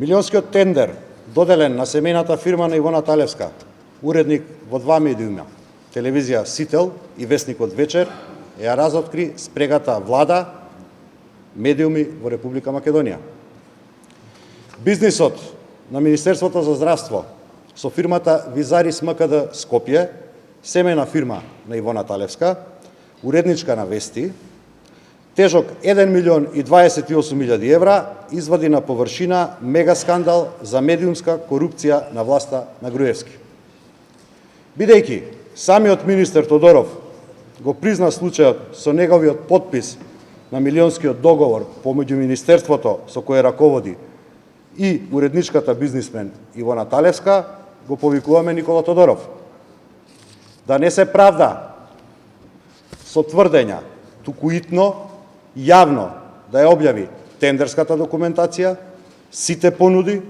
Милионскиот тендер доделен на семејната фирма на Ивона Талевска, уредник во два медиума, телевизија Сител и весникот Вечер, ја разоткри спрегата влада медиуми во Република Македонија. Бизнисот на Министерството за здравство со фирмата Визарис МКД Скопје, семејна фирма на Ивона Талевска, уредничка на вести, тежок 1.028.000 евра, извади на површина мега скандал за медиумска корупција на власта на Груевски. Бидејќи самиот министер Тодоров го призна случајот со неговиот подпис на милионскиот договор помеѓу Министерството со кое раководи и уредничката бизнисмен Ивона Талевска, го повикуваме Никола Тодоров да не се правда со тврдења, туку итно, јавно да ја објави тендерската документација, сите понуди,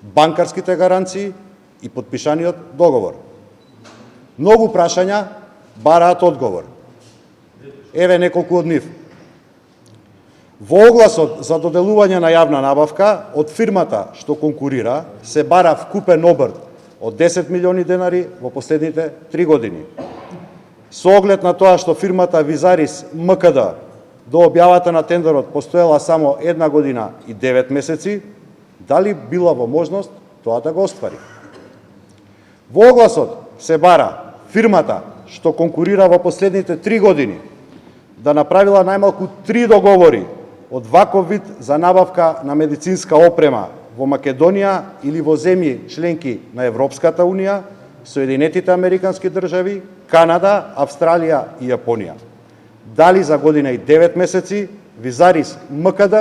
банкарските гаранции и подпишаниот договор. Многу прашања бараат одговор. Еве неколку од нив. Во огласот за доделување на јавна набавка од фирмата што конкурира се бара вкупен обрт од 10 милиони денари во последните 3 години. Со оглед на тоа што фирмата Визарис МКД до објавата на тендерот постоела само 1 година и 9 месеци, дали била во можност тоа да го оствари? Во огласот се бара фирмата што конкурира во последните 3 години да направила најмалку 3 договори од ваков вид за набавка на медицинска опрема во Македонија или во земји членки на Европската Унија, Соединетите Американски држави, Канада, Австралија и Јапонија. Дали за година и 9 месеци Визарис МКД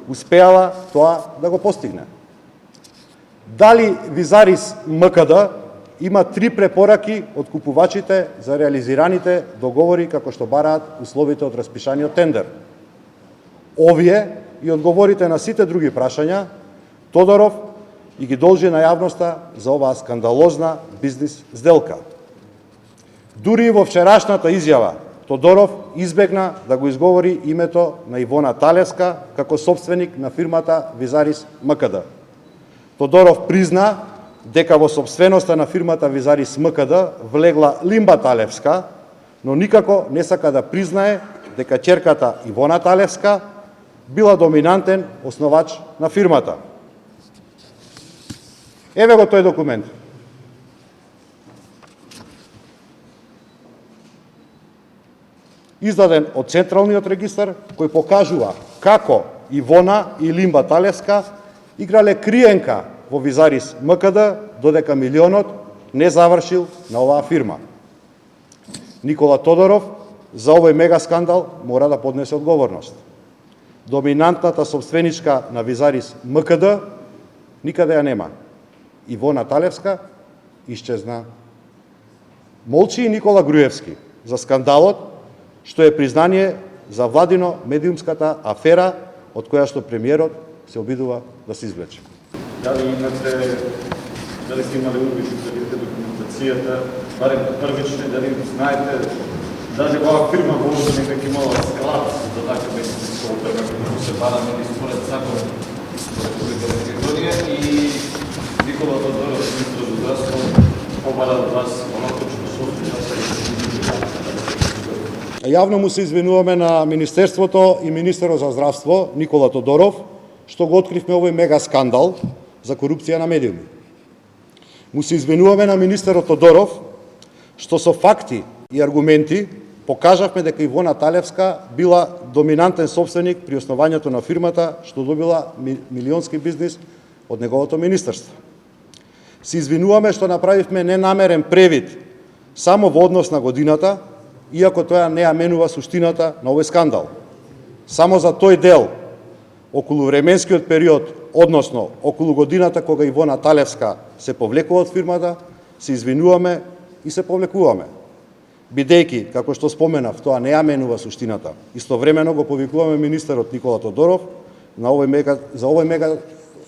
успеала тоа да го постигне? Дали Визарис МКД има 3 препораки од купувачите за реализираните договори како што бараат условите од распишаниот тендер? Овие и одговорите на сите други прашања Тодоров и ги должи на јавноста за оваа скандалозна бизнис сделка. Дури и во вчерашната изјава Тодоров избегна да го изговори името на Ивона Талевска како собственик на фирмата Визарис МКД. Тодоров призна дека во собственоста на фирмата Визарис МКД влегла Лимба Талевска, но никако не сака да признае дека ќерката Ивона Талевска била доминантен основач на фирмата. Еве го тој документ. Издаден од Централниот регистар, кој покажува како Ивона и Лимба Талевска играле криенка во Визарис МКД, додека милионот не завршил на оваа фирма. Никола Тодоров за овој мега скандал мора да поднесе одговорност. Доминантната собственичка на Визарис МКД никаде ја нема. Ивона Талевска исчезна. Молчи и Никола Груевски за скандалот, што е признание за владино медиумската афера од која што премиерот се обидува да се извлече. Дали сте имали увид да видите документацијата, барем првични, дали знаете, дали оваа фирма во Лозани веќе имала склад за така медицинска опрема како се бара или според закон во Република Македонија и Никола Тодоров, министр за здравство, побара од вас онако што Јавно му се извинуваме на Министерството и министерот за здравство Никола Тодоров што го откривме овој мега скандал за корупција на медиуми. Му се извинуваме на министерот Тодоров што со факти и аргументи покажавме дека Ивона Талевска била доминантен собственик при основањето на фирмата што добила милионски бизнис од неговото министерство. Се извинуваме што направивме ненамерен превид само во однос на годината, иако тоа не ја менува суштината на овој скандал. Само за тој дел, околу временскиот период, односно околу годината кога Ивона Талевска се повлекува од фирмата, се извинуваме и се повлекуваме. Бидејќи, како што споменав, тоа не ја менува суштината. Истовремено го повикуваме министерот Никола Тодоров за овој мега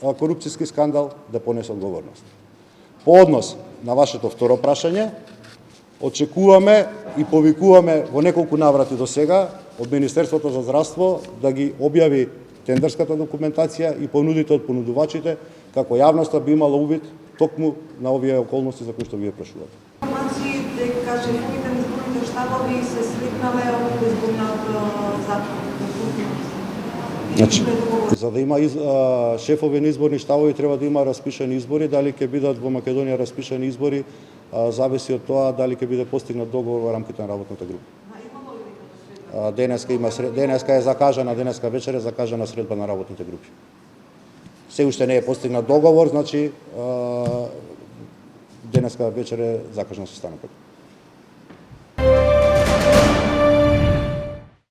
корупцијски скандал да понесе одговорност. По однос на вашето второ прашање, очекуваме и повикуваме во неколку наврати до сега од Министерството за здравство да ги објави тендерската документација и понудите од понудувачите како јавноста би имала увид токму на овие околности за кои што вие прашувате. Информации дека шефовите на изборните штабови се сликнале од изборниот закон. Значи, за да има шефови на изборни штабови треба да има распишани избори, дали ќе бидат во Македонија распишани избори, зависи од тоа дали ќе биде постигнат договор во рамките на работната група. Денеска е закажана, денеска вечер е закажана средба на работните групи. Се уште не е постигнат договор, значи денеска вечер е закажан состанокот.